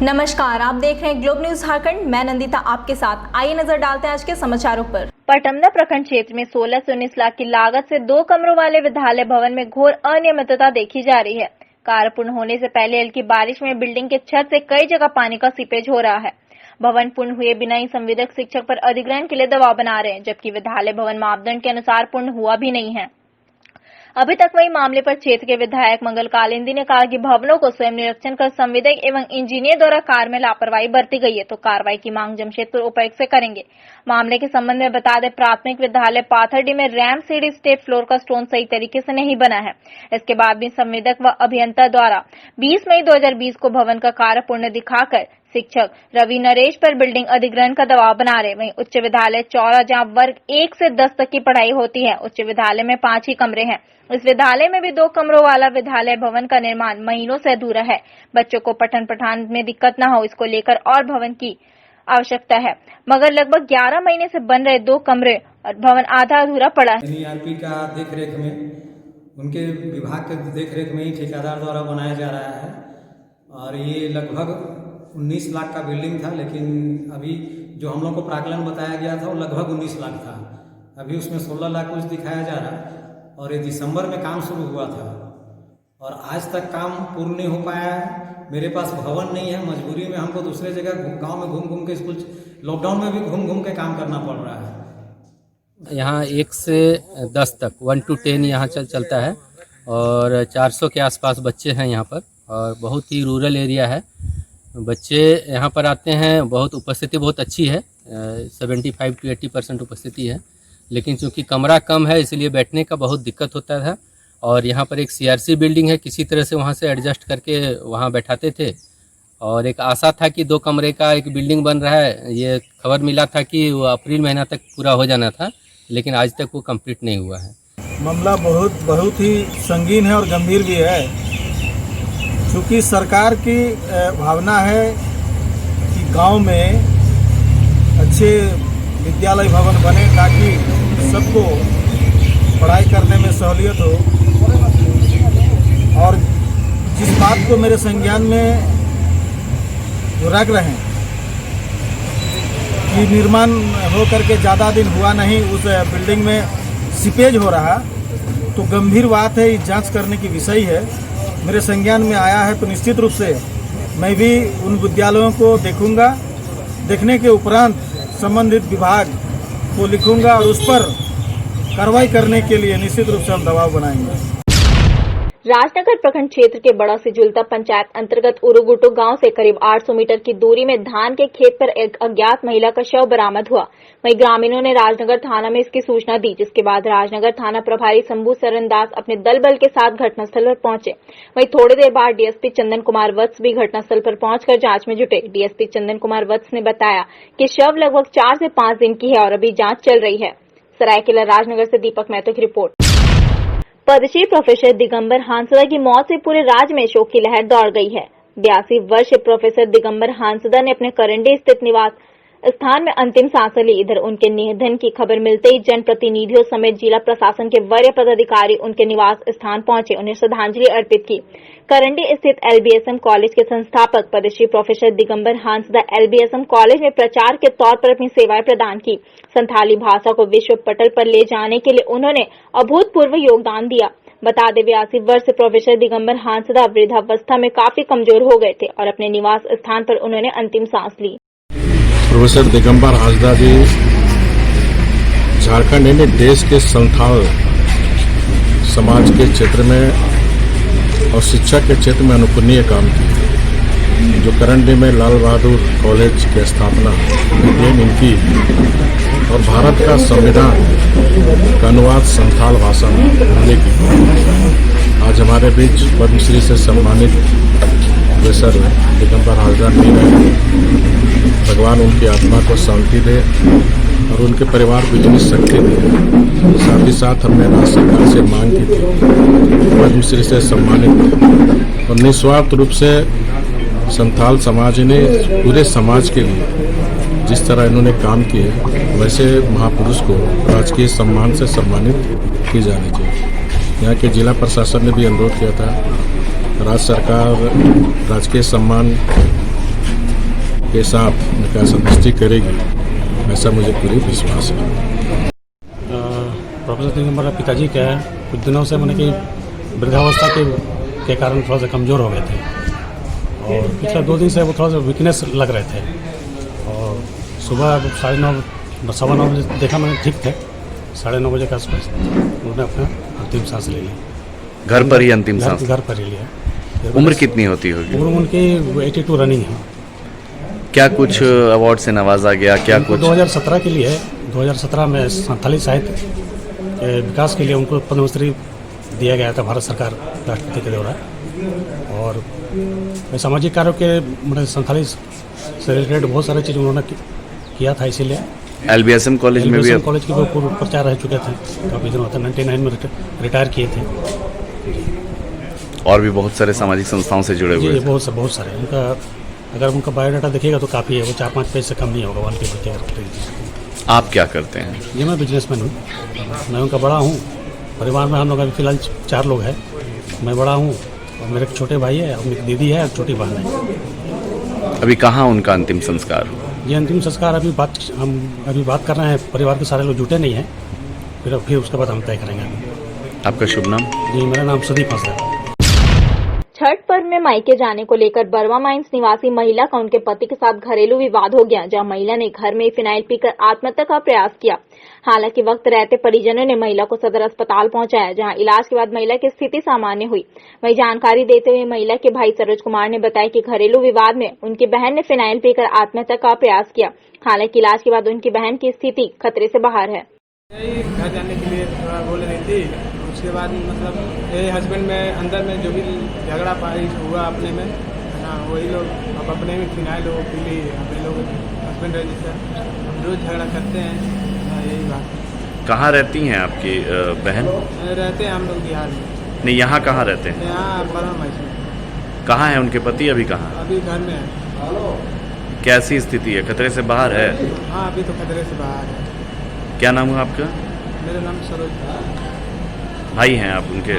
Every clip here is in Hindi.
नमस्कार, आप देख रहे हैं ग्लोब न्यूज झारखंड। मैं नंदिता आपके साथ। आइए नजर डालते हैं आज के समाचारों पर। पटमदा प्रखंड क्षेत्र में 16 से 19 लाख की लागत से 2 कमरों वाले विद्यालय भवन में घोर अनियमितता देखी जा रही है। कार्य पूर्ण होने से पहले हल्की बारिश में बिल्डिंग के छत से कई जगह पानी का सीपेज हो रहा है। भवन पूर्ण हुए बिना ही संविदक शिक्षक पर अधिग्रहण के लिए दबाव बना रहे हैं, जबकि विद्यालय भवन मापदंड के अनुसार पूर्ण हुआ भी नहीं है। अभी तक वही मामले पर क्षेत्र के विधायक मंगल कालिंदी ने कहा कि भवनों को स्वयं निरीक्षण कर संविदक एवं इंजीनियर द्वारा कार्य में लापरवाही बरती गई है, तो कार्रवाई की मांग जमशेदपुर उपायुक्त से करेंगे। मामले के संबंध में बता दें, प्राथमिक विद्यालय पाथरडी में रैम्प सीढ़ी स्टेप फ्लोर का स्टोन सही तरीके से नहीं बना है। इसके बाद भी संविदक व अभियंता द्वारा 20 मई 2020 को भवन का कार्य पूर्ण दिखाकर शिक्षक रवि नरेश पर बिल्डिंग अधिग्रहण का दबाव बना रहे। वहीं उच्च विद्यालय चौरा, जहां वर्ग 1 से 10 तक की पढ़ाई होती है, उच्च विद्यालय में 5 ही कमरे हैं। इस विद्यालय में भी 2 कमरों वाला विद्यालय भवन का निर्माण महीनों से अधूरा है। बच्चों को पठन पाठन में दिक्कत न हो, इसको लेकर और भवन की आवश्यकता है, मगर लगभग 11 महीने से बन रहे 2 कमरे और भवन आधा अधूरा पड़ा है। एनईआरपी का देखरेख में, उनके विभाग के देखरेख में ही ठेकेदार द्वारा बनाया जा रहा है और ये लगभग 19 लाख का बिल्डिंग था, लेकिन अभी जो हम लोग को प्राकलन बताया गया था वो लगभग 19 लाख था। अभी उसमें 16 लाख कुछ दिखाया जा रहा है और ये दिसंबर में काम शुरू हुआ था और आज तक काम पूर्ण नहीं हो पाया है। मेरे पास भवन नहीं है, मजबूरी में हमको दूसरे जगह गांव में घूम घूम के, स्कूल लॉकडाउन में भी घूम घूम के काम करना पड़ रहा है। यहाँ 1 से 10 तक 1 to 10 यहाँ चलता है और 400 के आसपास बच्चे हैं यहाँ पर और बहुत ही रूरल एरिया है। बच्चे यहाँ पर आते हैं, बहुत उपस्थिति बहुत अच्छी है, 75 to 80% उपस्थिति है, लेकिन चूंकि कमरा कम है इसलिए बैठने का बहुत दिक्कत होता था। और यहाँ पर एक CRC बिल्डिंग है, किसी तरह से वहाँ से एडजस्ट करके वहाँ बैठाते थे और एक आशा था कि 2 कमरे का एक बिल्डिंग बन रहा है। ये खबर मिला था कि वो अप्रैल महीना तक पूरा हो जाना था, लेकिन आज तक वो कंप्लीट नहीं हुआ है। मामला बहुत ही संगीन है और गंभीर भी है, क्योंकि सरकार की भावना है कि गांव में अच्छे विद्यालय भवन बने ताकि सबको पढ़ाई करने में सहूलियत हो। और जिस बात को मेरे संज्ञान में रख रहे हैं कि निर्माण हो करके ज़्यादा दिन हुआ नहीं, उस बिल्डिंग में सीपेज हो रहा, तो गंभीर बात है, जांच करने की विषय है। मेरे संज्ञान में आया है तो निश्चित रूप से मैं भी उन विद्यालयों को देखूंगा। देखने के उपरांत संबंधित विभाग को लिखूंगा और उस पर कार्रवाई करने के लिए निश्चित रूप से हम दबाव बनाएंगे। राजनगर प्रखंड क्षेत्र के बड़ा सिजुलता पंचायत अंतर्गत उरुगुटू गांव से करीब 800 मीटर की दूरी में धान के खेत पर एक अज्ञात महिला का शव बरामद हुआ। वहीं ग्रामीणों ने राजनगर थाना में इसकी सूचना दी, जिसके बाद राजनगर थाना प्रभारी शंभू शरण दास अपने दल बल के साथ घटनास्थल पर पहुंचे। वहीं थोड़ी देर बाद डीएसपी चंदन कुमार वत्स भी घटनास्थल पर पहुंचकर जांच में जुटे। डीएसपी चंदन कुमार वत्स ने बताया कि शव लगभग 4 से 5 दिन की है और अभी जांच चल रही है। सरायकेला राजनगर से दीपक महतो की रिपोर्ट। पद्मश्री प्रोफेसर दिगंबर हांसदा की मौत से पूरे राज्य में शोक की लहर दौड़ गई है। 82 वर्षीय प्रोफेसर दिगंबर हांसदा ने अपने करंडी स्थित निवास स्थान में अंतिम सांस ली। इधर उनके निधन की खबर मिलते ही जनप्रतिनिधियों समेत जिला प्रशासन के वरीय पदाधिकारी उनके निवास स्थान पहुंचे, उन्हें श्रद्धांजलि अर्पित की। करंडी स्थित LBSM कॉलेज के संस्थापक Padmashri professor Digambar Hansda LBSM college में प्राचार्य के तौर पर अपनी सेवाएं प्रदान की। संथाली भाषा को विश्व पटल पर ले जाने के लिए उन्होंने अभूतपूर्व योगदान दिया। बता दें, 82 वर्ष प्रोफेसर दिगंबर हांसदा वृद्धावस्था में काफी कमजोर हो गए थे और अपने निवास स्थान पर उन्होंने अंतिम सांस ली। प्रोफेसर दिगंबर हांसदा जी झारखंड ने देश के संथाल समाज के क्षेत्र में और शिक्षा के क्षेत्र में अनुकरणीय काम किए। जो करंडी में लाल बहादुर कॉलेज की स्थापना इनकी और भारत का संविधान का अनुवाद संथाल भाषा में होने की आज हमारे बीच पद्मश्री से सम्मानित प्रोफेसर दिगंबर हांसदा नहीं रहे। भगवान उनकी आत्मा को शांति दे और उनके परिवार को इतनी शक्ति दे। साथ ही साथ हमने राज्य सरकार से मांग की थी पद्मश्री से सम्मानित और निस्वार्थ रूप से संथाल समाज ने पूरे समाज के लिए जिस तरह इन्होंने काम किए, वैसे महापुरुष को राजकीय सम्मान से सम्मानित की जानी चाहिए। यहाँ के जिला प्रशासन ने भी अनुरोध किया था, राज्य सरकार राजकीय सम्मान के साथ उनका संतुष्टि करेगी, ऐसा मुझे पूरी विश्वास है। प्रोफेसर सिंह हमारे पिताजी क्या है, कुछ दिनों से मैंने कि वृद्धावस्था के कारण थोड़ा सा कमज़ोर हो गए थे और पिछले 2 दिन से वो थोड़ा सा वीकनेस लग रहे थे और सुबह 9:30 सवा 9 बजे देखा मैंने, ठीक थे। 9:30 बजे के आसपास उन्होंने अपना अंतिम सांस ले ली। घर पर ही अंतिम सांस? घर पर ही लिया। उम्र कितनी होती होगी? उम्र उनकी 82 रनिंग है। क्या कुछ अवार्ड से नवाजा गया, क्या कुछ? 2017 के लिए 2017 में संथाली साहित्य के विकास के लिए उनको पद्मश्री दिया गया था भारत सरकार राष्ट्रपति के द्वारा। और सामाजिक कार्यों के मतलब संथाली से रिलेटेड बहुत सारी चीज़ उन्होंने किया था, इसीलिए LBSM कॉलेज में भी कॉलेज के पूर्व प्रचार रह चुके थे, काफ़ी दिनों तक 99 में रिटायर किए थे। और भी बहुत सारे सामाजिक संस्थाओं से जुड़े हुए जी, थे। बहुत सारे। उनका अगर उनका बायोडाटा देखिएगा तो काफ़ी है, वो 4-5 पेज से कम नहीं होगा। 1 पेपर के। आप क्या करते हैं? जी, मैं बिजनेसमैन हूँ, मैं उनका बड़ा हूँ। परिवार में हम लोग अभी फिलहाल 4 लोग हैं। मैं बड़ा हूँ और मेरे एक छोटे भाई है और मेरी दीदी है और छोटी बहन है। अभी कहाँ उनका अंतिम संस्कार? ये अंतिम संस्कार हम अभी बात कर रहे हैं, परिवार के सारे लोग जुटे नहीं हैं, फिर उसके बाद हम तय करेंगे। आपका शुभ नाम? जी, मेरा नाम सुदीप हंस है। छठ पर्व में मायके जाने को लेकर बरवा माइंस निवासी महिला का उनके पति के साथ घरेलू विवाद हो गया, जहां महिला ने घर में फिनाइल पीकर आत्महत्या का प्रयास किया। हालांकि वक्त रहते परिजनों ने महिला को सदर अस्पताल पहुंचाया, जहां इलाज के बाद महिला की स्थिति सामान्य हुई। वहीं जानकारी देते हुए महिला के भाई सरोज कुमार ने बताया कि घरेलू विवाद में उनकी बहन ने फिनाइल पीकर आत्महत्या का प्रयास किया। हालांकि इलाज के बाद उनकी बहन की स्थिति खतरे से बाहर है। घर जाने के लिए थोड़ा बोल रही थी, उसके बाद मतलब ये हस्बैंड में अंदर में जो भी झगड़ा पारी हुआ अपने में है ना, वही लोग अब अपने में फिनाइल हो पी ली। अपने लोग हस्बैंड रजिस्टर हम रोज झगड़ा करते हैं, यही बात। कहाँ रहती हैं आपकी बहन? रहते हैं हम लोग बिहार में। नहीं, यहाँ कहाँ रहते हैं? यहाँ बरवा माइंस में। कहाँ है उनके पति? अभी कहाँ? अभी घर में है। कैसी स्थिति है? खतरे से बाहर है? हाँ, अभी तो खतरे से बाहर है। क्या नाम है आपका? मेरा नाम सरोज। भाई हैं आप उनके?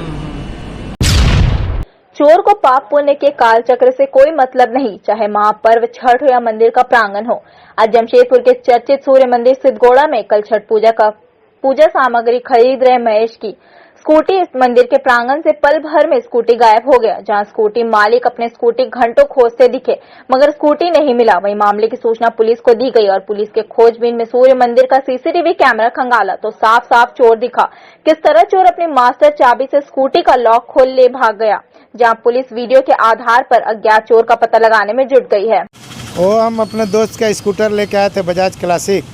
चोर को पाप पुण्य के काल चक्र से कोई मतलब नहीं, चाहे महापर्व छठ हो या मंदिर का प्रांगण हो। आज जमशेदपुर के चर्चित सूर्य मंदिर सिद्धगोड़ा में कल छठ पूजा सामग्री खरीद रहे महेश की स्कूटी इस मंदिर के प्रांगण से पल भर में स्कूटी गायब हो गया। जहां स्कूटी मालिक अपने स्कूटी घंटों खोजते दिखे मगर स्कूटी नहीं मिला। वहीं मामले की सूचना पुलिस को दी गई और पुलिस के खोजबीन में सूर्य मंदिर का सीसीटीवी कैमरा खंगाला तो साफ साफ चोर दिखा। किस तरह चोर अपनी मास्टर चाबी से स्कूटी का लॉक खोल ले भाग गया, जहां पुलिस वीडियो के आधार पर अज्ञात चोर का पता लगाने में जुट गई है। वो हम अपने दोस्त का स्कूटर लेके आए थे बजाज क्लासिक,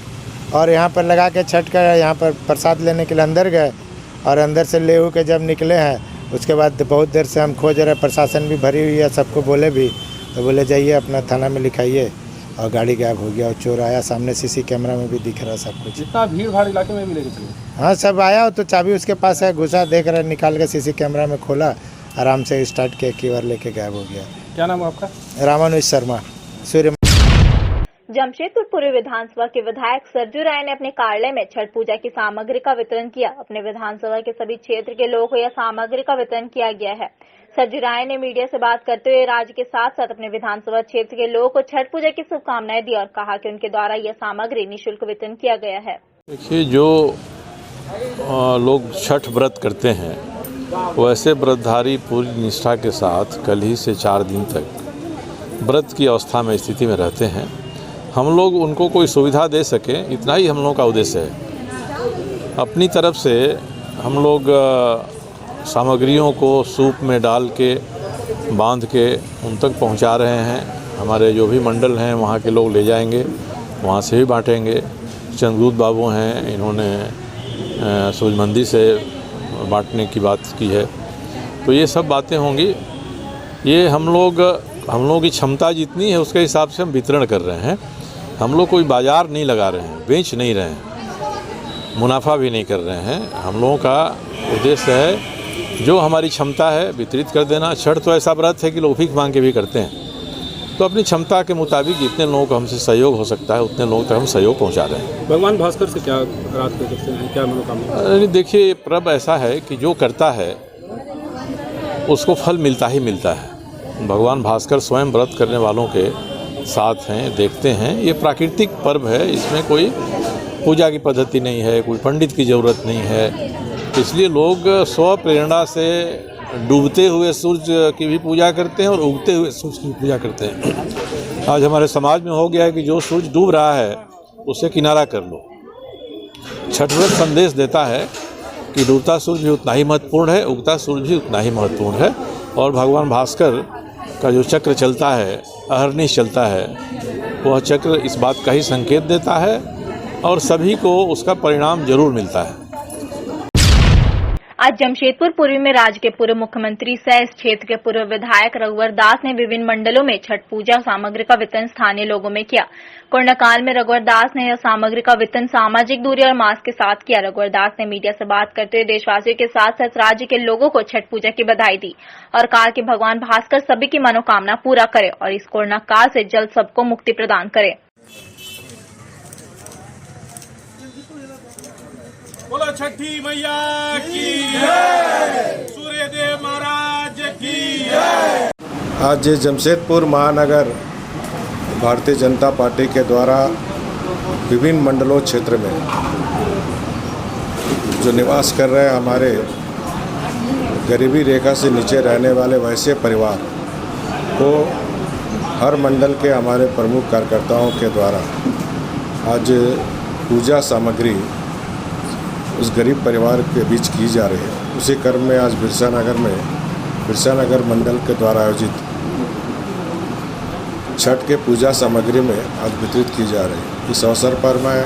और यहाँ पर लगा के छठ का यहाँ पर प्रसाद लेने के लिए अंदर गए और अंदर से ले के जब निकले हैं उसके बाद बहुत देर से हम खोज रहे, प्रशासन भी भरी हुई है, सबको बोले भी तो बोले जाइए अपना थाना में लिखाइए, और गाड़ी गायब हो गया और चोर आया। सामने सीसी कैमरा में भी दिख रहा है सब कुछ। इतना भीड़ भाड़ इलाके में भी लेके चले? हाँ, सब आया तो चाबी उसके पास है, घुसा देख रहे, निकाल के सीसी कैमरा में खोला, आराम से स्टार्ट किया, कीवर लेके गायब हो गया। क्या नाम है आपका? रामानुज शर्मा, सूर्य। जमशेदपुर पूर्व विधानसभा के विधायक सरजू राय ने अपने कार्यालय में छठ पूजा की सामग्री का वितरण किया। अपने विधानसभा के सभी क्षेत्र के लोगों को यह सामग्री का वितरण किया गया है। सरजू राय ने मीडिया से बात करते हुए राज्य के साथ साथ अपने विधानसभा क्षेत्र के लोगों को छठ पूजा की शुभकामनाएं दी और कहा कि उनके द्वारा यह सामग्री निःशुल्क वितरण किया गया है। देखिए, जो लोग छठ व्रत करते हैं वैसे व्रतधारी पूरी निष्ठा के साथ कल ही से 4 दिन तक व्रत की अवस्था में स्थिति में रहते हैं। हम लोग उनको कोई सुविधा दे सकें, इतना ही हम लोगों का उद्देश्य है। अपनी तरफ से हम लोग सामग्रियों को सूप में डाल के बांध के उन तक पहुंचा रहे हैं। हमारे जो भी मंडल हैं वहाँ के लोग ले जाएंगे, वहाँ से भी बांटेंगे। चंद्रदूत बाबू हैं, इन्होंने सूर्य मंदिर से बांटने की बात की है। तो ये सब बातें होंगी। ये हम लोगों की क्षमता जितनी है उसके हिसाब से हम वितरण कर रहे हैं। हम लोग कोई बाजार नहीं लगा रहे हैं, बेच नहीं रहे हैं, मुनाफा भी नहीं कर रहे हैं। हम लोगों का उद्देश्य है जो हमारी क्षमता है वितरित कर देना। छठ तो ऐसा व्रत है कि लोग भीख मांग के भी करते हैं, तो अपनी क्षमता के मुताबिक जितने लोगों को हमसे सहयोग हो सकता है उतने लोगों तक हम सहयोग पहुंचा रहे हैं। भगवान भास्कर से क्या रात को करते हैं, क्या मनोकामना? देखिए, पर्व ऐसा है कि जो करता है उसको फल मिलता ही मिलता है। भगवान भास्कर स्वयं व्रत करने वालों के साथ हैं, देखते हैं। ये प्राकृतिक पर्व है, इसमें कोई पूजा की पद्धति नहीं है, कोई पंडित की ज़रूरत नहीं है। इसलिए लोग स्व प्रेरणा से डूबते हुए सूर्य की भी पूजा करते हैं और उगते हुए सूर्य की पूजा करते हैं। आज हमारे समाज में हो गया है कि जो सूर्य डूब रहा है उसे किनारा कर लो। छठ व्रत संदेश देता है कि डूबता सूर्य भी उतना ही महत्वपूर्ण है, उगता सूर्य भी उतना ही महत्वपूर्ण है। और भगवान भास्कर का जो चक्र चलता है, अहर्निश चलता है, वह चक्र इस बात का ही संकेत देता है और सभी को उसका परिणाम जरूर मिलता है। आज जमशेदपुर पूर्वी में राज्य के पूर्व मुख्यमंत्री सह इस क्षेत्र के पूर्व विधायक रघुवर दास ने विभिन्न मंडलों में छठ पूजा सामग्री का वितरण स्थानीय लोगों में किया। कोरोना काल में रघुवर दास ने यह सामग्री का वितरण सामाजिक दूरी और मास्क के साथ किया। रघुवर दास ने मीडिया से बात करते हुए देशवासियों के साथ साथ राज्य के लोगों को छठ पूजा की बधाई दी और कहा कि भगवान भास्कर सभी की मनोकामना पूरा करे और इस कोरोना काल से जल्द सबको मुक्ति प्रदान करे। बोलो छठी मैया की जय, सूर्यदेव महाराज की जय। आज जमशेदपुर महानगर भारतीय जनता पार्टी के द्वारा विभिन्न मंडलों क्षेत्र में जो निवास कर रहे हमारे गरीबी रेखा से नीचे रहने वाले वैसे परिवार को हर मंडल के हमारे प्रमुख कार्यकर्ताओं के द्वारा आज पूजा सामग्री उस गरीब परिवार के बीच की जा रही है। उसी क्रम में आज बिरसा नगर मंडल के द्वारा आयोजित छठ के पूजा सामग्री में आज वितरित की जा रही है। इस अवसर पर मैं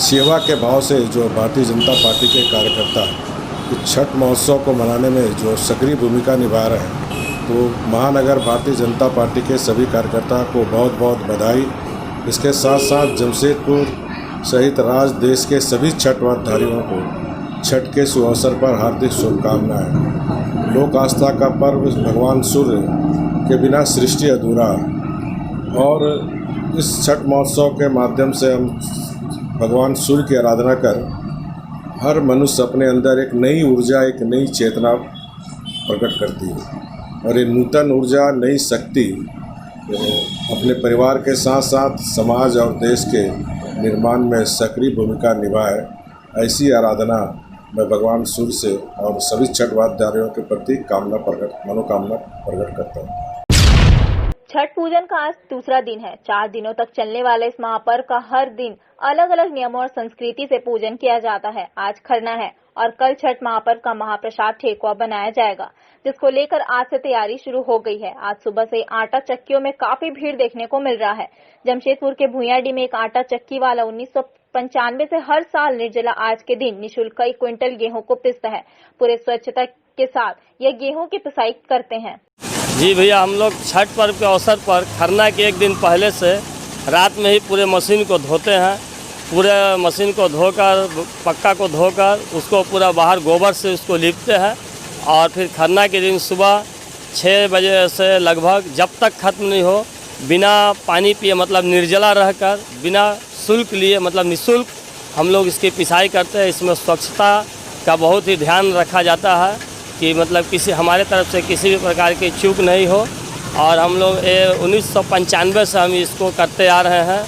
सेवा के भाव से जो भारतीय जनता पार्टी के कार्यकर्ता इस छठ महोत्सव को मनाने में जो सक्रिय भूमिका निभा रहे हैं, तो महानगर भारतीय जनता पार्टी के सभी कार्यकर्ताओं को बहुत बहुत बधाई। इसके साथ साथ जमशेदपुर सहित राज्य देश के सभी छठ व्रतधारियों को छठ के शुभ अवसर पर हार्दिक शुभकामनाएं। लोक आस्था का पर्व भगवान सूर्य के बिना सृष्टि अधूरा और इस छठ महोत्सव के माध्यम से हम भगवान सूर्य की आराधना कर हर मनुष्य अपने अंदर एक नई ऊर्जा, एक नई चेतना प्रकट करती है और ये नूतन ऊर्जा, नई शक्ति अपने परिवार के साथ साथ समाज और देश के निर्माण में सक्रिय भूमिका निभाए। ऐसी आराधना मैं भगवान सूर्य से और सभी छठ व्रतधारियों के प्रति मनोकामना प्रकट करता हूँ। छठ पूजन का आज दूसरा दिन है। 4 दिनों तक चलने वाले इस महापर्व का हर दिन अलग अलग नियमों और संस्कृति से पूजन किया जाता है। आज खरना है और कल छठ महापर्व का महाप्रसाद ठेकुआ बनाया जाएगा, जिसको लेकर आज से तैयारी शुरू हो गई है। आज सुबह से आटा चक्कियों में काफी भीड़ देखने को मिल रहा है। जमशेदपुर के भुइयाडी में एक आटा चक्की वाला 1995 से हर साल निर्जला आज के दिन निःशुल्क कई क्विंटल गेहूं को पिसता है। पूरे स्वच्छता के साथ यह गेहूं की पिसाई करते हैं। जी भैया, हम लोग छठ पर्व के अवसर पर खरना के एक दिन पहले से रात में ही पूरे मशीन को धोते हैं। पूरे मशीन को धोकर, पक्का को धोकर उसको पूरा बाहर गोबर से उसको लीपते हैं और फिर खरना के दिन सुबह 6 बजे से लगभग जब तक खत्म नहीं हो, बिना पानी पिए मतलब निर्जला रहकर बिना शुल्क लिए मतलब निःशुल्क हम लोग इसकी पिसाई करते हैं। इसमें स्वच्छता का बहुत ही ध्यान रखा जाता है कि मतलब हमारे तरफ से किसी भी प्रकार की चूक नहीं हो। और हम लोग 1995 से हम इसको करते आ रहे हैं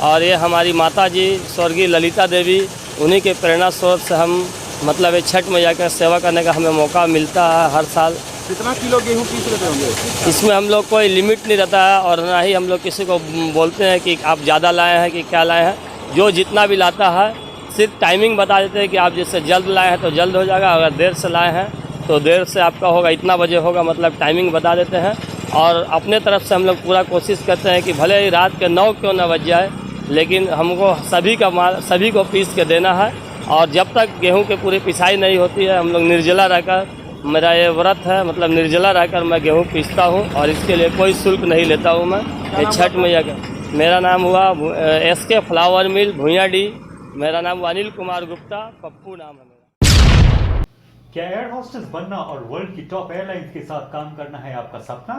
और ये हमारी माता जी स्वर्गीय ललिता देवी, उन्हीं के प्रेरणा स्रोत से हम मतलब छठ मैया का सेवा करने का हमें मौका मिलता है हर साल। कितना किलो गेहूँ पीस लेते होंगे? इसमें हम लोग कोई लिमिट नहीं रहता है और ना ही हम लोग किसी को बोलते हैं कि आप ज़्यादा लाए हैं कि क्या लाए हैं। जो जितना भी लाता है सिर्फ टाइमिंग बता देते हैं कि आप जैसे जल्द लाए हैं तो जल्द हो जाएगा, अगर देर से लाए हैं तो देर से आपका होगा, इतना बजे होगा, मतलब टाइमिंग बता देते हैं। और अपने तरफ से हम लोग पूरा कोशिश करते हैं कि भले ही रात के 9 क्यों ना बज जाए, लेकिन हमको सभी को पीस के देना है। और जब तक गेहूं की पूरी पिसाई नहीं होती है, हम लोग निर्जला रहकर, मेरा ये व्रत है, मतलब निर्जला रहकर मैं गेहूं पीसता हूं और इसके लिए कोई शुल्क नहीं लेता हूं मैं। ये छठ मैया का मेरा नाम हुआ SK फ्लावर मिल भुइयाडी। मेरा नाम अनिल कुमार गुप्ता, पप्पू नाम है मेरा। क्या एयर होस्टेस बनना और वर्ल्ड की टॉप एयरलाइंस के साथ काम करना है आपका सपना?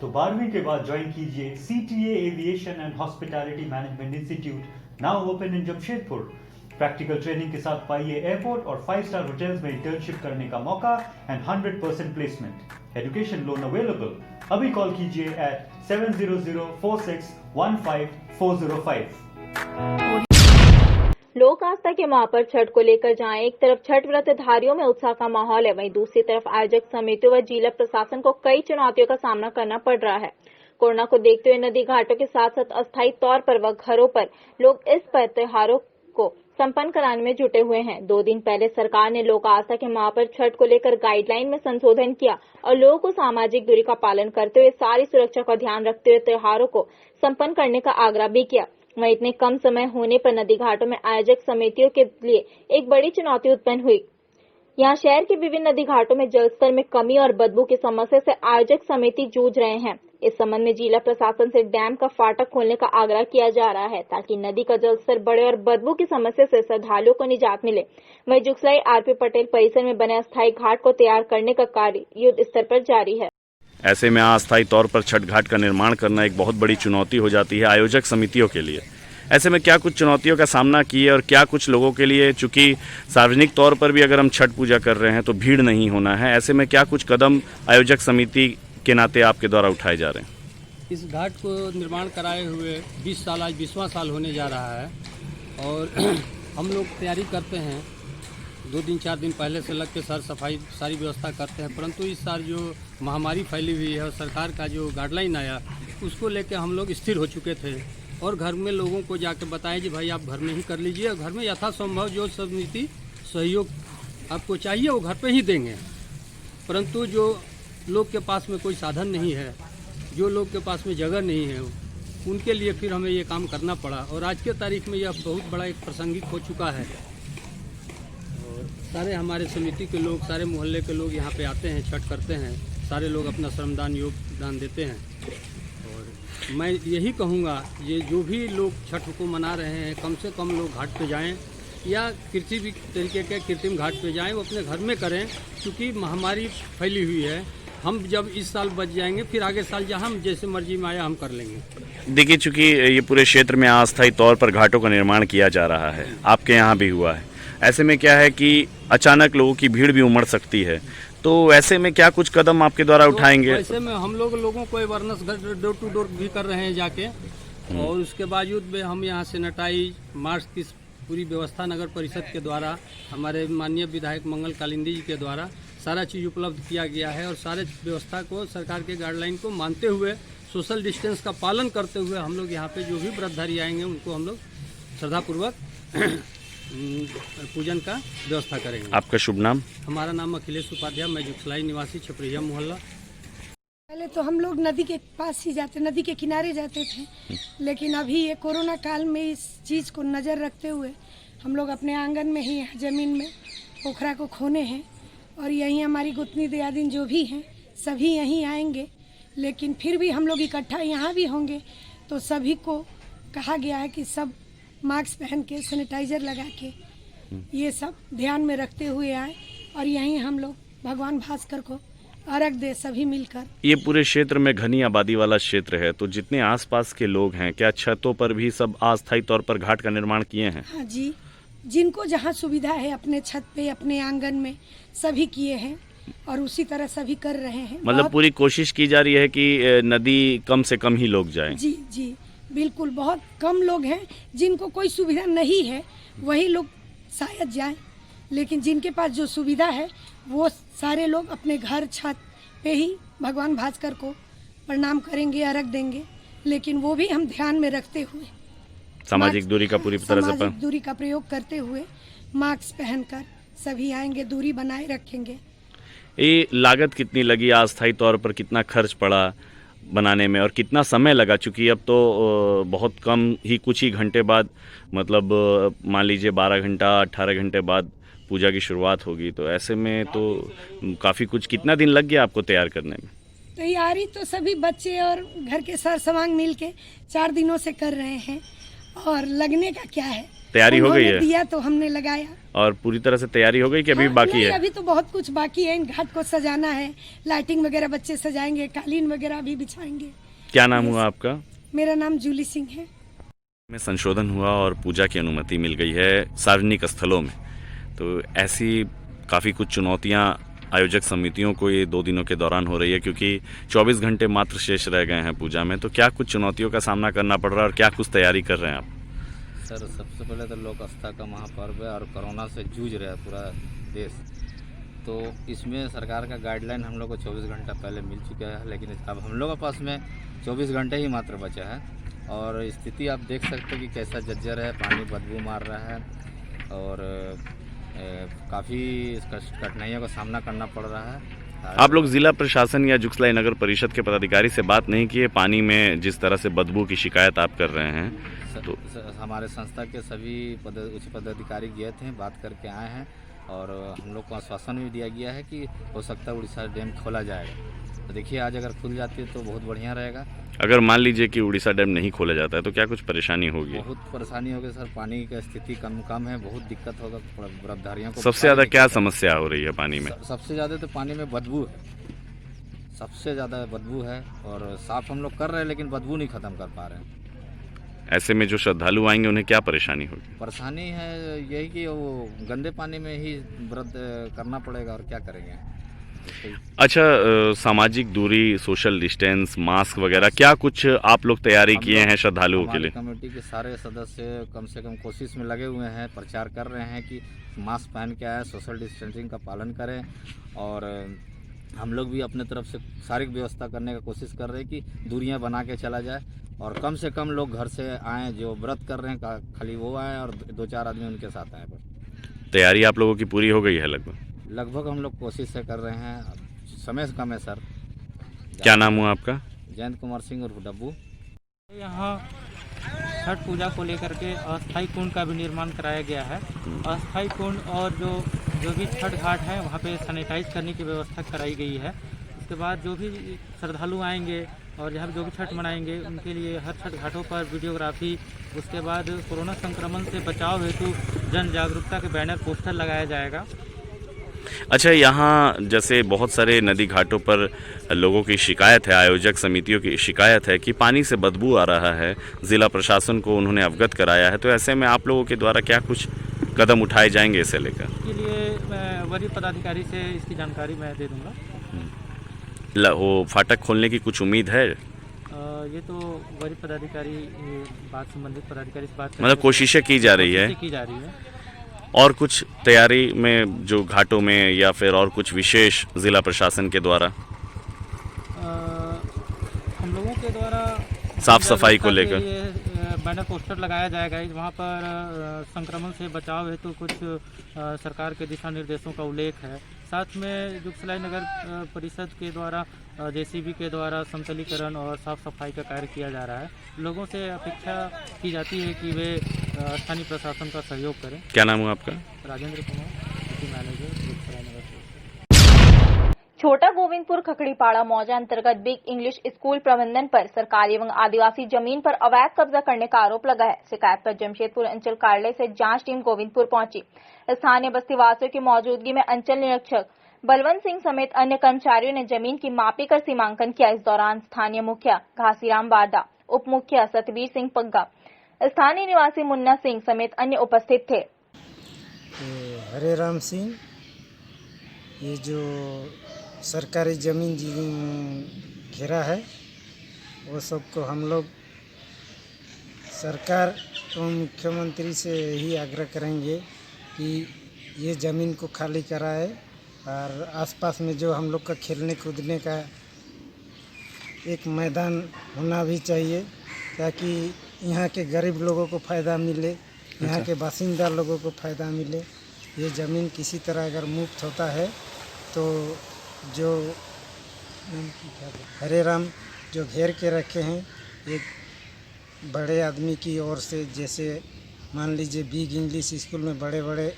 तो 12वीं के बाद ज्वाइन कीजिए CTA aviation and hospitality management institute, now open in Jamshedpur. Practical training के साथ पाइए एयरपोर्ट और 5-स्टार होटल्स में इंटर्नशिप करने का मौका and 100% placement. Education loan available. अभी कॉल कीजिए at 700-4615-405। लोक आस्था के महापर्व छठ को लेकर जहां एक तरफ छठ व्रतधारियों में उत्साह का माहौल है, वहीं दूसरी तरफ आयोजक समितियों व जिला प्रशासन को कई चुनौतियों का सामना करना पड़ रहा है। कोरोना को देखते हुए नदी घाटों के साथ साथ अस्थायी तौर पर व घरों पर लोग इस पर त्योहारों को संपन्न कराने में जुटे हुए हैं। 2 दिन पहले सरकार ने लोक आस्था के महापर्व छठ को लेकर गाइडलाइन में संशोधन किया और लोगों को सामाजिक दूरी का पालन करते हुए सारी सुरक्षा का ध्यान रखते हुए त्योहारों को संपन्न करने का आग्रह भी किया। वहीं इतने कम समय होने पर नदी घाटों में आयोजक समितियों के लिए एक बड़ी चुनौती उत्पन्न हुई। यहाँ शहर के विभिन्न नदी घाटों में जलस्तर में कमी और बदबू की समस्या से आयोजक समिति जूझ रहे हैं। इस संबंध में जिला प्रशासन से डैम का फाटक खोलने का आग्रह किया जा रहा है ताकि नदी का जलस्तर बढ़े और बदबू की समस्या से श्रद्धालुओं को निजात मिले। वहीं जुगसलाई आरपी पटेल परिसर में बने अस्थायी घाट को तैयार करने का कार्य युद्ध स्तर पर जारी है। ऐसे में अस्थायी तौर पर छठ घाट का निर्माण करना एक बहुत बड़ी चुनौती हो जाती है आयोजक समितियों के लिए। ऐसे में क्या कुछ चुनौतियों का सामना किए और क्या कुछ लोगों के लिए, चूंकि सार्वजनिक तौर पर भी अगर हम छठ पूजा कर रहे हैं तो भीड़ नहीं होना है, ऐसे में क्या कुछ कदम आयोजक समिति के नाते आपके द्वारा उठाए जा रहे हैं? इस घाट को निर्माण कराए हुए 20 साल, आज 20वां साल होने जा रहा है और हम लोग तैयारी करते हैं। 2 दिन 4 दिन पहले से लग के सफाई सारी व्यवस्था करते हैं, परंतु इस साल जो महामारी फैली हुई है और सरकार का जो गाइडलाइन आया उसको लेकर हम लोग स्थिर हो चुके थे और घर में लोगों को जाकर बताएं कि भाई आप घर में ही कर लीजिए और घर में यथासंभव जो समिति सहयोग आपको चाहिए वो घर पे ही देंगे। परंतु जो लोग के पास में कोई साधन नहीं है, जो लोग के पास में जगह नहीं है, उनके लिए फिर हमें ये काम करना पड़ा और आज के तारीख में यह बहुत बड़ा एक प्रासंगिक हो चुका है। और सारे हमारे समिति के लोग, सारे मोहल्ले के लोग यहाँ पे आते हैं, छठ करते हैं, सारे लोग अपना श्रमदान योगदान देते हैं। और मैं यही कहूँगा ये जो भी लोग छठ को मना रहे हैं कम से कम लोग घाट पे जाएं या किसी भी तरीके के कृत्रिम घाट पे जाएं, वो अपने घर में करें, क्योंकि महामारी फैली हुई है। हम जब इस साल बच जाएंगे फिर आगे साल जहाँ हम जैसे मर्जी में आया हम कर लेंगे। देखिए, चूंकि ये पूरे क्षेत्र में अस्थायी तौर पर घाटों का निर्माण किया जा रहा है, आपके यहाँ भी हुआ है, ऐसे में क्या है कि अचानक लोगों की भीड़ भी उमड़ सकती है, तो ऐसे में क्या कुछ कदम आपके द्वारा उठाएंगे? ऐसे में हम लोगों को अवेयरनेस डोर टू डोर भी कर रहे हैं जाके, और उसके बावजूद में हम यहाँ सैनिटाइज मास्क की पूरी व्यवस्था नगर परिषद के द्वारा, हमारे माननीय विधायक मंगल कालिंदी जी के द्वारा सारा चीज़ उपलब्ध किया गया है और सारे व्यवस्था को, सरकार के गाइडलाइन को मानते हुए, सोशल डिस्टेंस का पालन करते हुए हम लोग यहाँ पे जो भी व्रतधारी आएंगे उनको हम लोग श्रद्धापूर्वक पूजन का व्यवस्था करेंगे। आपका शुभ नाम? हमारा नाम अखिलेश उपाध्याय, मैं जुगसलाई निवासी छपरिया मोहल्ला। पहले तो हम लोग नदी के पास ही जाते, नदी के किनारे जाते थे, लेकिन अभी ये कोरोना काल में इस चीज़ को नज़र रखते हुए हम लोग अपने आंगन में ही ज़मीन में पोखरा को खोने हैं और यहीं हमारी गुतनी दयादिन जो भी हैं सभी यहीं आएंगे। लेकिन फिर भी हम लोग इकट्ठा यहाँ भी होंगे तो सभी को कहा गया है कि सब मास्क पहन के, सैनिटाइजर लगा के, ये सब ध्यान में रखते हुए आए और यहीं हम लोग भगवान भास्कर को अर्घ दे सभी मिलकर। ये पूरे क्षेत्र में घनी आबादी वाला क्षेत्र है, तो जितने आसपास के लोग हैं, क्या छतों पर भी सब अस्थायी तौर पर घाट का निर्माण किए हैं? हाँ जी, जिनको जहाँ सुविधा है अपने छत पे, अपने आंगन में सभी किए हैं और उसी तरह सभी कर रहे हैं। मतलब पूरी कोशिश की जा रही है कि नदी कम से कम ही लोग जाएं। जी जी बिल्कुल, बहुत कम लोग हैं जिनको कोई सुविधा नहीं है, वही लोग शायद जाएं, लेकिन जिनके पास जो सुविधा है वो सारे लोग अपने घर छत पे ही भगवान भास्कर को प्रणाम करेंगे, अर्घ देंगे, लेकिन वो भी हम ध्यान में रखते हुए सामाजिक दूरी का पूरी तरह से दूरी का प्रयोग करते हुए मास्क पहनकर सभी आएंगे, दूरी बनाए रखेंगे। ये लागत कितनी लगी, अस्थायी तौर पर कितना खर्च पड़ा बनाने में और कितना समय लगा? चूँकि अब तो बहुत कम ही, कुछ ही घंटे बाद, मतलब मान लीजिए 12 घंटा 18 घंटे बाद पूजा की शुरुआत होगी, तो ऐसे में तो काफ़ी कुछ, कितना दिन लग गया आपको तैयार करने में? तैयारी तो सभी बच्चे और घर के सर समांग मिल के 4 दिनों से कर रहे हैं और लगने का क्या है, तैयारी हो गई है? दिया तो हमने लगाया। और पूरी तरह से तैयारी हो गई कि अभी बाकी है? अभी तो बहुत कुछ बाकी है, इन घाट को सजाना है, लाइटिंग वगैरह बच्चे सजाएंगे, कालीन वगैरह भी बिछाएंगे। क्या नाम हुआ आपका? मेरा नाम जूली सिंह है। में संशोधन हुआ और पूजा की अनुमति मिल गई है सार्वजनिक स्थलों में, तो ऐसी काफ़ी कुछ चुनौतियां आयोजक समितियों को ये 2 दिनों के दौरान हो रही है, क्योंकि 24 घंटे मात्र शेष रह गए हैं पूजा में, तो क्या कुछ चुनौतियों का सामना करना पड़ रहा है और क्या कुछ तैयारी कर रहे हैं आप? सर, सबसे पहले तो लोक आस्था का महापर्व है और कोरोना से जूझ रहा है पूरा देश। तो इसमें सरकार का गाइडलाइन हम लोग को 24 घंटा पहले मिल चुका है, लेकिन अब हम लोग के पास में 24 घंटे ही मात्र बचा है। और स्थिति आप देख सकते हैं कि कैसा जर्जर है, पानी बदबू मार रहा है और काफ़ी कठिनाइयों का सामना करना पड़ रहा है। आप लोग जिला प्रशासन या जुगसलाई नगर परिषद के पदाधिकारी से बात नहीं किए? पानी में जिस तरह से बदबू की शिकायत आप कर रहे हैं, तो हमारे संस्था के सभी उच्च पदाधिकारी गए थे, बात करके आए हैं और हम लोग को आश्वासन भी दिया गया है कि हो सकता है उड़ीसा डैम खोला जाएगा। तो देखिए, आज अगर खुल जाती है तो बहुत बढ़िया रहेगा। अगर मान लीजिए कि उड़ीसा डैम नहीं खोला जाता है तो क्या कुछ परेशानी होगी? बहुत परेशानी होगी सर, पानी की स्थिति कम है, बहुत दिक्कत होगा व्रतधारियों को। सबसे ज़्यादा क्या समस्या हो रही है पानी में? सबसे ज़्यादा तो पानी में बदबू है, सबसे ज़्यादा बदबू है और साफ हम लोग कर रहे हैं लेकिन बदबू नहीं ख़त्म कर पा रहे हैं। ऐसे में जो श्रद्धालु आएंगे उन्हें क्या परेशानी होगी? परेशानी है यही कि वो गंदे पानी में ही व्रत करना पड़ेगा और क्या करेंगे। अच्छा, सामाजिक दूरी, सोशल डिस्टेंस, मास्क वगैरह क्या कुछ आप लोग तैयारी किए हैं श्रद्धालुओं के लिए? कमेटी के सारे सदस्य कम से कम कोशिश में लगे हुए हैं, प्रचार कर रहे हैं कि मास्क पहन के आए, सोशल डिस्टेंसिंग का पालन करें और हम लोग भी अपने तरफ से सारी व्यवस्था करने का कोशिश कर रहे हैं कि दूरियां बना के चला जाए और कम से कम लोग घर से आएँ, जो व्रत कर रहे हैं खाली वो आएँ और 2-4 आदमी उनके साथ आए। बस तैयारी आप लोगों की पूरी हो गई है लगभग हम लोग कोशिश से कर रहे हैं, समय कम है सर। क्या नाम हुआ आपका? जयंत कुमार सिंह और डब्बू। यहाँ छठ पूजा को लेकर के अस्थायी कुंड का भी निर्माण कराया गया है। अस्थायी कुंड और जो भी छठ घाट है वहाँ पे सैनिटाइज करने की व्यवस्था कराई गई है। उसके बाद जो भी श्रद्धालु आएंगे और यहाँ जो भी छठ मनाएंगे उनके लिए हर छठ घाटों पर वीडियोग्राफी, उसके बाद कोरोना संक्रमण से बचाव हेतु जन जागरूकता के बैनर, पोस्टर लगाया जाएगा। अच्छा, यहाँ जैसे बहुत सारे नदी घाटों पर लोगों की शिकायत है, आयोजक समितियों की शिकायत है कि पानी से बदबू आ रहा है, जिला प्रशासन को उन्होंने अवगत कराया है, तो ऐसे में आप लोगों के द्वारा क्या कुछ कदम उठाए जाएंगे इसे लेकर? इसके लिए मैं वरीय पदाधिकारी से इसकी जानकारी मैं दे दूंगा। वो फाटक खोलने की कुछ उम्मीद है? ये तो वरीय पदाधिकारी बात संबंधित पदाधिकारी से बात, मतलब कोशिशें की जा रही है। और कुछ तैयारी में जो घाटों में या फिर और कुछ विशेष जिला प्रशासन के द्वारा, हम लोगों के द्वारा साफ सफाई को लेकर बैनर पोस्टर लगाया जाएगा। वहाँ पर संक्रमण से बचाव हेतु कुछ सरकार के दिशा निर्देशों का उल्लेख है। साथ में जुगसलाई नगर परिषद के द्वारा जेसीबी के द्वारा समतलीकरण और साफ सफाई का कार्य किया जा रहा है। लोगों से अपेक्षा की जाती है कि वे स्थानीय प्रशासन का सहयोग करें। क्या नाम हुआ आपका? राजेंद्र कुमार, सिटी मैनेजर, जुगसलाई नगर। छोटा गोविंदपुर खकड़ीपाड़ा मौजा अंतर्गत बिग इंग्लिश स्कूल प्रबंधन पर सरकारी एवं आदिवासी जमीन पर अवैध कब्जा करने का आरोप लगा है। शिकायत पर जमशेदपुर अंचल कार्यालय से जांच टीम गोविंदपुर पहुंची। स्थानीय बस्तीवासियों की मौजूदगी में अंचल निरीक्षक बलवंत सिंह समेत अन्य कर्मचारियों ने जमीन की मापी कर सीमांकन किया। इस दौरान स्थानीय मुखिया घासीराम बारदा, उप मुखिया सतबीर सिंह पग्गा, स्थानीय निवासी मुन्ना सिंह समेत अन्य उपस्थित थे। हरे राम सिंह, ये जो सरकारी जमीन घेरा है वो सबको हम लोग सरकार एवं मुख्यमंत्री से यही आग्रह करेंगे कि ये ज़मीन को खाली कराए और आसपास में जो हम लोग का खेलने कूदने का एक मैदान होना भी चाहिए ताकि यहाँ के गरीब लोगों को फ़ायदा मिले, यहाँ के बासिंदा लोगों को फ़ायदा मिले। ये ज़मीन किसी तरह अगर मुक्त होता है तो जो हरे राम जो घेर के रखे हैं एक बड़े आदमी की ओर से, जैसे मान लीजिए बिग इंग्लिश स्कूल में बड़े बड़े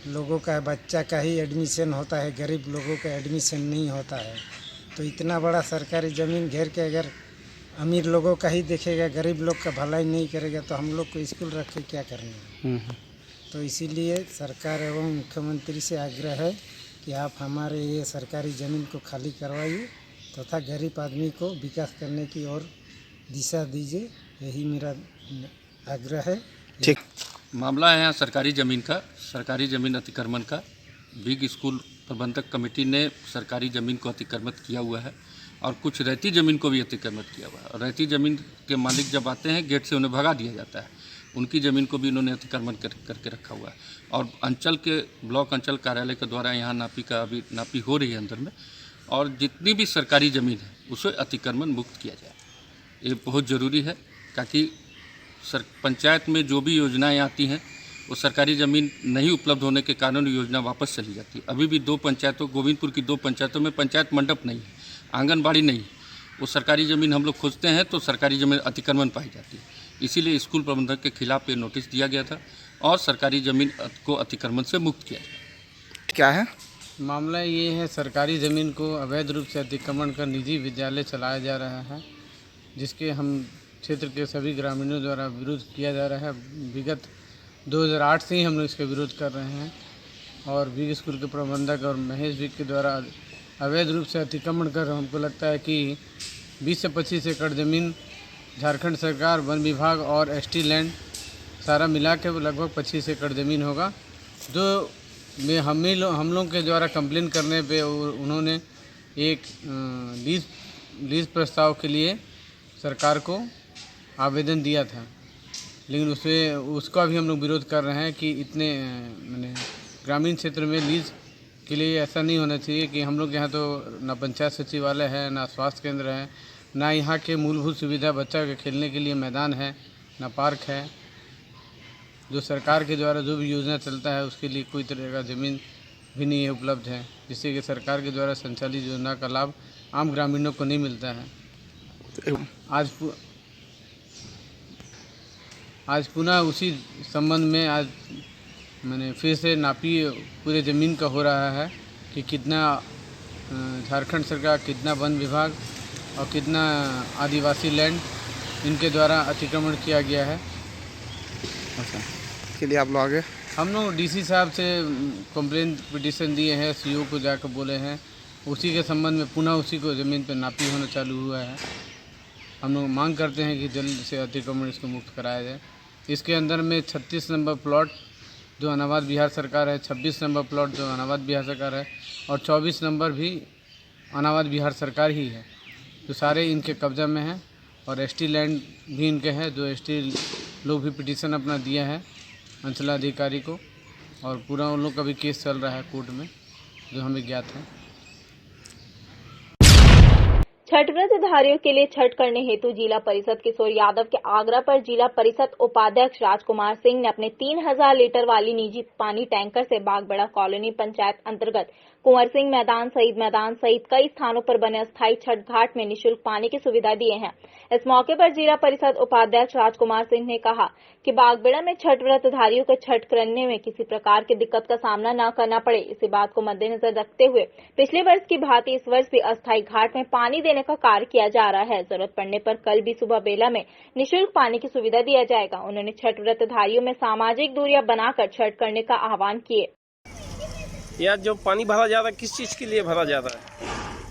लोगों का बच्चा का ही एडमिशन होता है, गरीब लोगों का एडमिशन नहीं होता है। तो इतना बड़ा सरकारी ज़मीन घेर के अगर अमीर लोगों का ही देखेगा, गरीब लोग का भलाई नहीं करेगा तो हम लोग को स्कूल रख के क्या करना है। तो इसीलिए सरकार एवं मुख्यमंत्री से आग्रह है कि आप हमारे ये सरकारी ज़मीन को खाली करवाइए तथा गरीब आदमी को विकास करने की ओर दिशा दीजिए, यही मेरा आग्रह है। ठीक, मामला है यहाँ सरकारी ज़मीन का, सरकारी ज़मीन अतिक्रमण का। बिग स्कूल प्रबंधक कमेटी ने सरकारी ज़मीन को अतिक्रमित किया हुआ है और कुछ रहती ज़मीन को भी अतिक्रमित किया हुआ है। और रहती ज़मीन के मालिक जब आते हैं गेट से उन्हें भगा दिया जाता है, उनकी ज़मीन को भी उन्होंने अतिक्रमण करके रखा हुआ है। और अंचल के ब्लॉक अंचल कार्यालय के द्वारा यहाँ अभी नापी हो रही है अंदर में, और जितनी भी सरकारी ज़मीन है उसे अतिक्रमण मुक्त किया जाए। ये बहुत ज़रूरी है ताकि पंचायत में जो भी योजनाएँ आती हैं वो सरकारी ज़मीन नहीं उपलब्ध होने के कारण योजना वापस चली जाती है। अभी भी 2 पंचायतों, गोविंदपुर की 2 पंचायतों में पंचायत मंडप नहीं है, आंगनबाड़ी नहीं, वो सरकारी ज़मीन हम लोग खोजते हैं तो सरकारी ज़मीन अतिक्रमण पाई जाती है। इसीलिए स्कूल प्रबंधक के खिलाफ ये नोटिस दिया गया था और सरकारी ज़मीन को अतिक्रमण से मुक्त किया जाए। क्या है मामला? ये है सरकारी ज़मीन को अवैध रूप से अतिक्रमण कर निजी विद्यालय चलाया जा रहा है, जिसके हम क्षेत्र के सभी ग्रामीणों द्वारा विरोध किया जा रहा है। विगत 2008 से ही हम लोग इसका विरोध कर रहे हैं और विग स्कूल के प्रबंधक और महेश विग के द्वारा अवैध रूप से अतिक्रमण कर हमको लगता है कि 20 से 25 एकड़ ज़मीन झारखंड सरकार, वन विभाग और एसटी लैंड सारा मिला के लगभग 25 एकड़ ज़मीन होगा, जो में हम लोग के द्वारा कंप्लेन करने पे उन्होंने एक लीज प्रस्ताव के लिए सरकार को आवेदन दिया था, लेकिन उसका भी हम लोग विरोध कर रहे हैं कि इतने मैंने ग्रामीण क्षेत्र में लीज के लिए ऐसा नहीं होना चाहिए कि हम लोग यहाँ तो ना पंचायत सचिवालय है, ना स्वास्थ्य केंद्र है, ना यहाँ के मूलभूत सुविधा बच्चा के खेलने के लिए मैदान है, ना पार्क है। जो सरकार के द्वारा जो भी योजना चलता है उसके लिए कोई तरह का ज़मीन भी नहीं है उपलब्ध है, जिससे कि सरकार के द्वारा संचालित योजना का लाभ आम ग्रामीणों को नहीं मिलता है। आज पुनः उसी संबंध में आज मैंने फिर से नापी पूरे ज़मीन का हो रहा है कि कितना झारखंड सरकार, कितना वन विभाग और कितना आदिवासी लैंड इनके द्वारा अतिक्रमण किया गया है। अच्छा, के लिए आप लोग आगे हम लोग डीसी साहब से कंप्लेन पिटीशन दिए हैं, सीओ को जाकर बोले हैं, उसी के संबंध में पुनः उसी को ज़मीन पर नापी होना चालू हुआ है। हम लोग मांग करते हैं कि जल्द से अतिक्रमण इसको मुक्त कराया जाए। इसके अंदर में 36 नंबर प्लॉट जो अनावाद बिहार सरकार है, 26 नंबर प्लॉट जो अनावाद बिहार सरकार है और 24 नंबर भी अनावाद बिहार सरकार ही है, जो सारे इनके कब्जा में हैं। और एसटी लैंड भी इनके हैं, जो एसटी लोग भी पिटीशन अपना दिया है अंचलाधिकारी को, और पूरा उन लोग का भी केस चल रहा है कोर्ट में, जो हमें ज्ञात है। छठ व्रतधारियों के लिए छठ करने हेतु जिला परिषद किशोर यादव के आग्रह पर जिला परिषद उपाध्यक्ष राजकुमार सिंह ने अपने 3000 लीटर वाली निजी पानी टैंकर से बागबेड़ा कॉलोनी पंचायत अंतर्गत कुंवर सिंह मैदान, शहीद मैदान सहित कई स्थानों पर बने अस्थायी छठ घाट में निःशुल्क पानी की सुविधा दिए हैं। इस मौके पर जिला परिषद उपाध्यक्ष राजकुमार सिंह ने कहा कि बागबेड़ा में छठ व्रतधारियों को छठ करने में किसी प्रकार की दिक्कत का सामना न करना पड़े, इसी बात को मद्देनजर रखते हुए पिछले वर्ष की भांति इस वर्ष भी अस्थायी घाट में पानी देने का कार्य किया जा रहा है। जरूरत पड़ने पर कल भी सुबह बेला में निःशुल्क पानी की सुविधा दिया जाएगा। उन्होंने छठ व्रतधारियों में सामाजिक दूरियां बनाकर छठ करने का आह्वान किए। यह जो पानी भरा जा रहा है किस चीज़ के लिए भरा जा रहा है?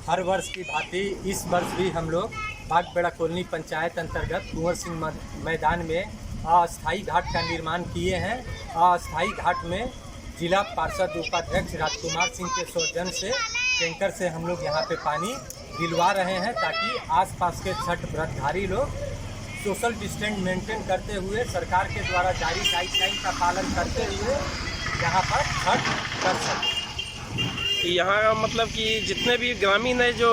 हर वर्ष की भांति इस वर्ष भी हम लोग बागबेड़ा कॉलोनी पंचायत अंतर्गत कुंवर सिंह मैदान में अस्थायी घाट का निर्माण किए हैं। अस्थायी घाट में जिला पार्षद उपाध्यक्ष राजकुमार सिंह के सौजन्य से टैंकर से हम लोग यहाँ पे पानी दिलवा रहे हैं, ताकि आसपास के छठ व्रतधारी लोग सोशल डिस्टेंस मेंटेन करते हुए सरकार के द्वारा जारी गाइडलाइन का पालन करते हुए यहाँ पर छठ कर सकें। यहाँ का मतलब कि जितने भी ग्रामीण है, जो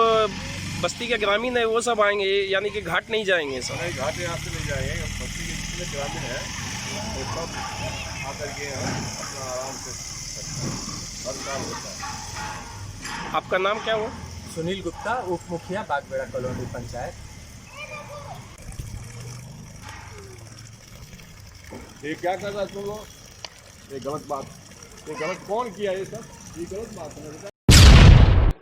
बस्ती के ग्रामीण है, वो सब आएंगे, यानी कि घाट नहीं जाएंगे सब? नहीं, घाट यहाँ से नहीं जाएंगे। बस्ती के जितने ग्रामीण हैं वो सब आकर के अपना आराम से हर काम होता है। आपका नाम क्या हुआ? सुनील गुप्ता, उप मुखिया बागबेड़ा कॉलोनी पंचायत। ये क्या कर रहा तुम लोग? ये गलत बात, ये गलत कौन किया ये सब? ये गलत बात है।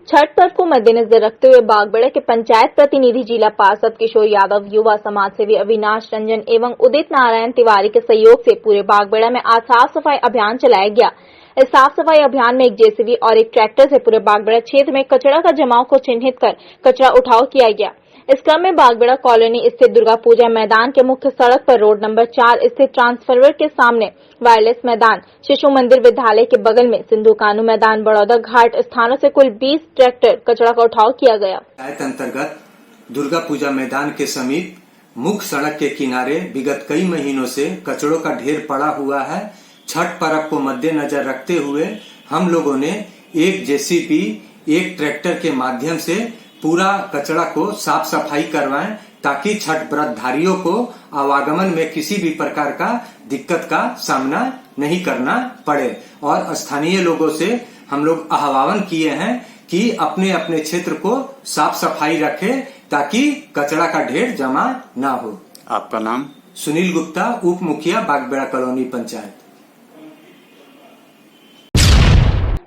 छठ पर्व को मद्देनजर रखते हुए बागबेड़ा के पंचायत प्रतिनिधि जिला पार्षद किशोर यादव, युवा समाज सेवी अविनाश रंजन एवं उदित नारायण तिवारी के सहयोग से पूरे बागबेड़ा में आज साफ सफाई अभियान चलाया गया। इस साफ सफाई अभियान में एक जेसीबी और एक ट्रैक्टर से पूरे बागबेड़ा क्षेत्र में कचरा का जमाव को चिन्हित कर कचरा उठाव किया गया। इस क्रम में बागबेड़ा कॉलोनी स्थित दुर्गा पूजा मैदान के मुख्य सड़क पर रोड नंबर 4 स्थित ट्रांसफार्मर के सामने, वायरलेस मैदान, शिशु मंदिर विद्यालय के बगल में, सिंधु कानू मैदान, बड़ौदा घाट स्थानों से कुल 20 ट्रैक्टर कचरा का उठाव किया गया। अंतर्गत दुर्गा पूजा मैदान के समीप मुख्य सड़क के किनारे विगत कई महीनों से कचड़ों का ढेर पड़ा हुआ है। छठ पर्व को मद्देनजर रखते हुए हम लोगों ने एक जेसीबी, एक ट्रैक्टर के माध्यम से पूरा कचरा को साफ सफाई करवाएं, ताकि छठ व्रतधारियों को आवागमन में किसी भी प्रकार का दिक्कत का सामना नहीं करना पड़े। और स्थानीय लोगों से हम लोग आह्वान किए हैं कि अपने अपने क्षेत्र को साफ सफाई रखें, ताकि कचरा का ढेर जमा ना हो। आपका नाम? सुनील गुप्ता, उप मुखिया, बागबेड़ा कॉलोनी पंचायत।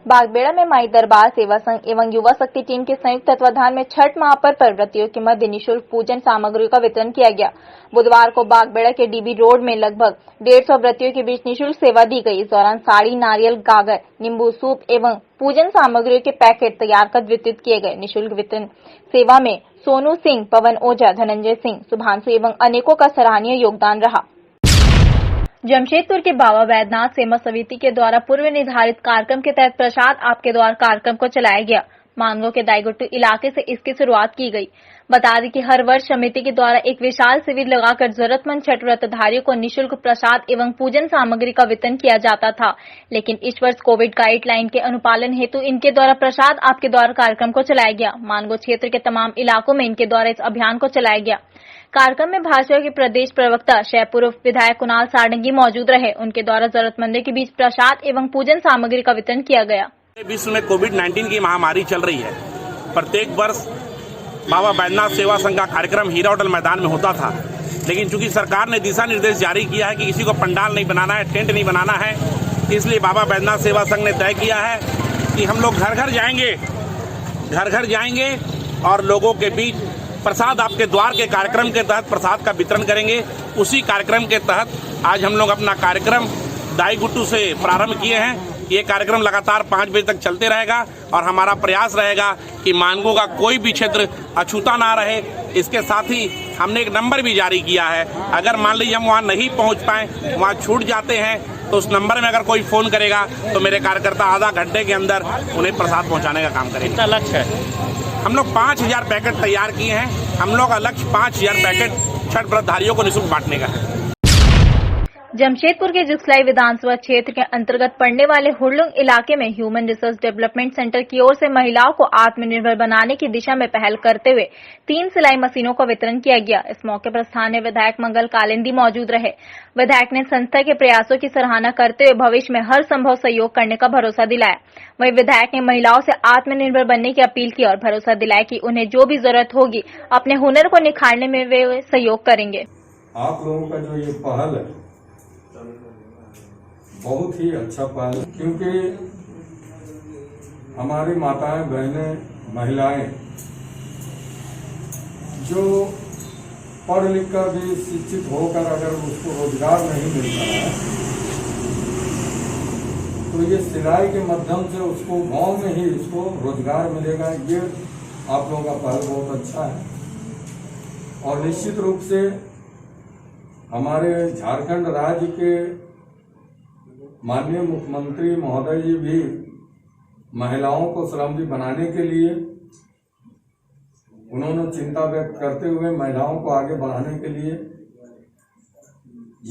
बागबेड़ा में माई दरबार सेवा संघ एवं युवा शक्ति टीम के संयुक्त तत्वाधान में छठ महापर्व पर व्रतियों के मध्य निःशुल्क पूजन सामग्री का वितरण किया गया। बुधवार को बागबेड़ा के डीबी रोड में लगभग 150 व्रतियों के बीच निःशुल्क सेवा दी गई। इस दौरान साड़ी, नारियल, गागर, नींबू सूप एवं पूजन सामग्रियों के पैकेट तैयार कर वितरित किए गए। निःशुल्क वितरण सेवा में सोनू सिंह, पवन ओझा, धनंजय सिंह, शुभांशु एवं अनेकों का सराहनीय योगदान रहा। जमशेदपुर के बाबा वैद्यनाथ सेवा समिति के द्वारा पूर्व निर्धारित कार्यक्रम के तहत प्रसाद आपके द्वार कार्यक्रम को चलाया गया। मानगो के दाईगुट्टू इलाके से इसकी शुरुआत की गई। बता दें कि हर वर्ष समिति के द्वारा एक विशाल शिविर लगाकर जरूरतमंद छठ व्रतधारियों को निःशुल्क प्रसाद एवं पूजन सामग्री का वितरण किया जाता था, लेकिन इस वर्ष कोविड गाइडलाइन के अनुपालन हेतु इनके द्वारा प्रसाद आपके द्वार कार्यक्रम को चलाया गया। मानगो क्षेत्र के तमाम इलाकों में इनके द्वारा इस अभियान को चलाया गया। कार्यक्रम में भाजपा के प्रदेश प्रवक्ता शहपुर विधायक कुणाल सारंगी मौजूद रहे। उनके द्वारा जरूरतमंदों के बीच प्रसाद एवं पूजन सामग्री का वितरण किया गया। विश्व में कोविड-19 की महामारी चल रही है। प्रत्येक वर्ष बाबा वैद्यनाथ सेवा संघ का कार्यक्रम हीरा होटल मैदान में होता था, लेकिन चूंकि सरकार ने दिशा निर्देश जारी किया है कि किसी को पंडाल नहीं बनाना है, टेंट नहीं बनाना है, इसलिए बाबा वैद्यनाथ सेवा संघ ने तय किया है कि हम लोग घर घर जाएंगे और लोगों के बीच प्रसाद आपके द्वार के कार्यक्रम के तहत प्रसाद का वितरण करेंगे। उसी कार्यक्रम के तहत आज हम लोग अपना कार्यक्रम दाईगुट्टू से प्रारंभ किए हैं। ये कार्यक्रम लगातार 5 बजे तक चलते रहेगा और हमारा प्रयास रहेगा कि मानगो का कोई भी क्षेत्र अछूता ना रहे। इसके साथ ही हमने एक नंबर भी जारी किया है, अगर मान लीजिए हम वहाँ नहीं पहुँच पाए, वहाँ छूट जाते हैं, तो उस नंबर में अगर कोई फ़ोन करेगा तो मेरे कार्यकर्ता आधा घंटे के अंदर उन्हें प्रसाद पहुँचाने का काम करेंगे। कितना लक्ष्य है? हम लोग 5000 पैकेट तैयार किए हैं। हम लोग का लक्ष्य 5000 पैकेट छठ व्रतधारियों को निःशुल्क बांटने का है। जमशेदपुर के जुगसलाई विधानसभा क्षेत्र के अंतर्गत पड़ने वाले हुड़लुंग इलाके में ह्यूमन रिसोर्स डेवलपमेंट सेंटर की ओर से महिलाओं को आत्मनिर्भर बनाने की दिशा में पहल करते हुए 3 सिलाई मशीनों का वितरण किया गया। इस मौके पर स्थानीय विधायक मंगल कालिंदी मौजूद रहे। विधायक ने संस्था के प्रयासों की सराहना करते हुए भविष्य में हर संभव सहयोग करने का भरोसा दिलाया। वहीं विधायक ने महिलाओं से आत्मनिर्भर बनने की अपील की और भरोसा दिलाया कि उन्हें जो भी जरूरत होगी अपने हुनर को निखारने में वे सहयोग करेंगे। आप लोगों का जो ये पहल है बहुत ही अच्छा पहल, क्योंकि हमारी माताएं, बहनें, महिलाएं जो पढ़ लिख कर भी शिक्षित होकर अगर उसको रोजगार नहीं मिलता है, तो ये सिलाई के माध्यम से उसको गांव में ही उसको रोजगार मिलेगा। ये आप लोगों का पहल बहुत अच्छा है और निश्चित रूप से हमारे झारखंड राज्य के माननीय मुख्यमंत्री महोदय जी भी महिलाओं को स्वावलंबी बनाने के लिए उन्होंने चिंता व्यक्त करते हुए महिलाओं को आगे बढ़ाने के लिए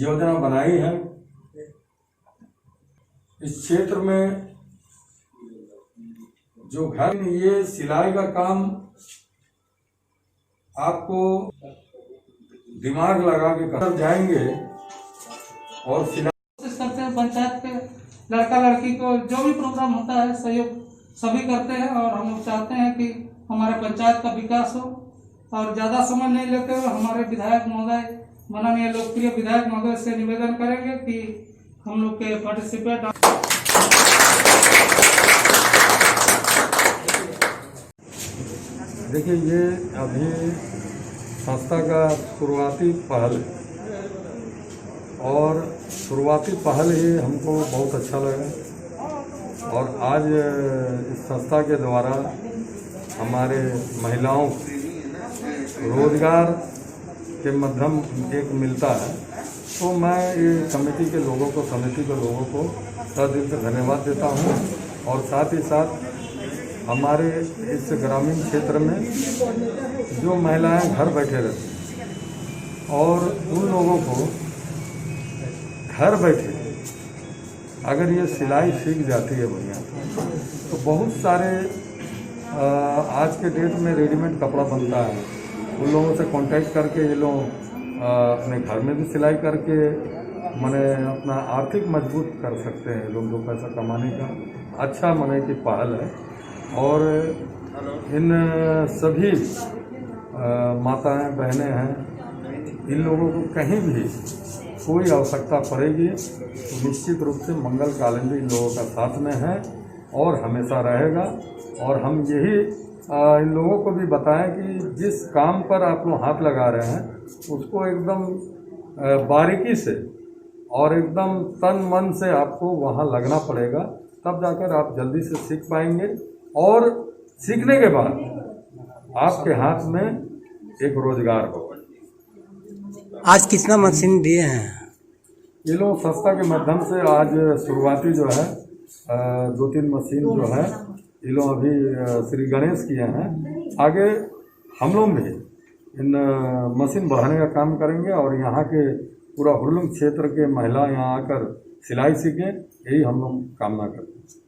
योजना बनाई है। इस क्षेत्र में जो घर, ये सिलाई का काम आपको दिमाग लगा के कर जाएंगे और सिलाई पंचायत के लड़का लड़की को जो भी प्रोग्राम होता है सहयोग सभी करते हैं और हम लोग चाहते हैं कि हमारे पंचायत का विकास हो। और ज़्यादा समय नहीं लेते हुए हमारे विधायक महोदय, माननीय लोकप्रिय विधायक महोदय से निवेदन करेंगे कि हम लोग के पार्टिसिपेट। देखिए, ये अभी संस्था का शुरुआती पहल है और शुरुआती पहल ही हमको बहुत अच्छा लगा और आज इस संस्था के द्वारा हमारे महिलाओं रोजगार के माध्यम एक मिलता है। तो मैं ये समिति के लोगों को तहे दिल से धन्यवाद देता हूँ। और साथ ही साथ हमारे इस ग्रामीण क्षेत्र में जो महिलाएं घर बैठे रहती हैं और उन लोगों को घर बैठे अगर ये सिलाई सीख जाती है भैया, तो बहुत सारे आज के डेट में रेडीमेड कपड़ा बनता है, उन लोगों से कांटेक्ट करके ये लोग अपने घर में भी सिलाई करके माने अपना आर्थिक मजबूत कर सकते हैं। लोग दो पैसा कमाने का अच्छा माने की पहल है। और इन सभी माताएं बहनें हैं, इन लोगों को कहीं भी कोई आवश्यकता पड़ेगी तो निश्चित रूप से मंगल कालिंदी इन लोगों का साथ में है और हमेशा रहेगा। और हम यही इन लोगों को भी बताएं कि जिस काम पर आप लोग हाथ लगा रहे हैं उसको एकदम बारीकी से और एकदम तन मन से आपको वहाँ लगना पड़ेगा, तब जाकर आप जल्दी से सीख पाएंगे। और सीखने के बाद आपके हाथ में एक रोजगार होगा। आज कितना मशीन दिए हैं? ये लोग संस्था के माध्यम से आज शुरुआती जो है 2-3 मशीन जो है ये लोग अभी श्री गणेश किए हैं। आगे हम लोग भी इन मशीन बढ़ाने का काम करेंगे और यहाँ के पूरा हुड़लुंग क्षेत्र के महिला यहाँ आकर सिलाई सीखें, यही हम लोग कामना करते हैं।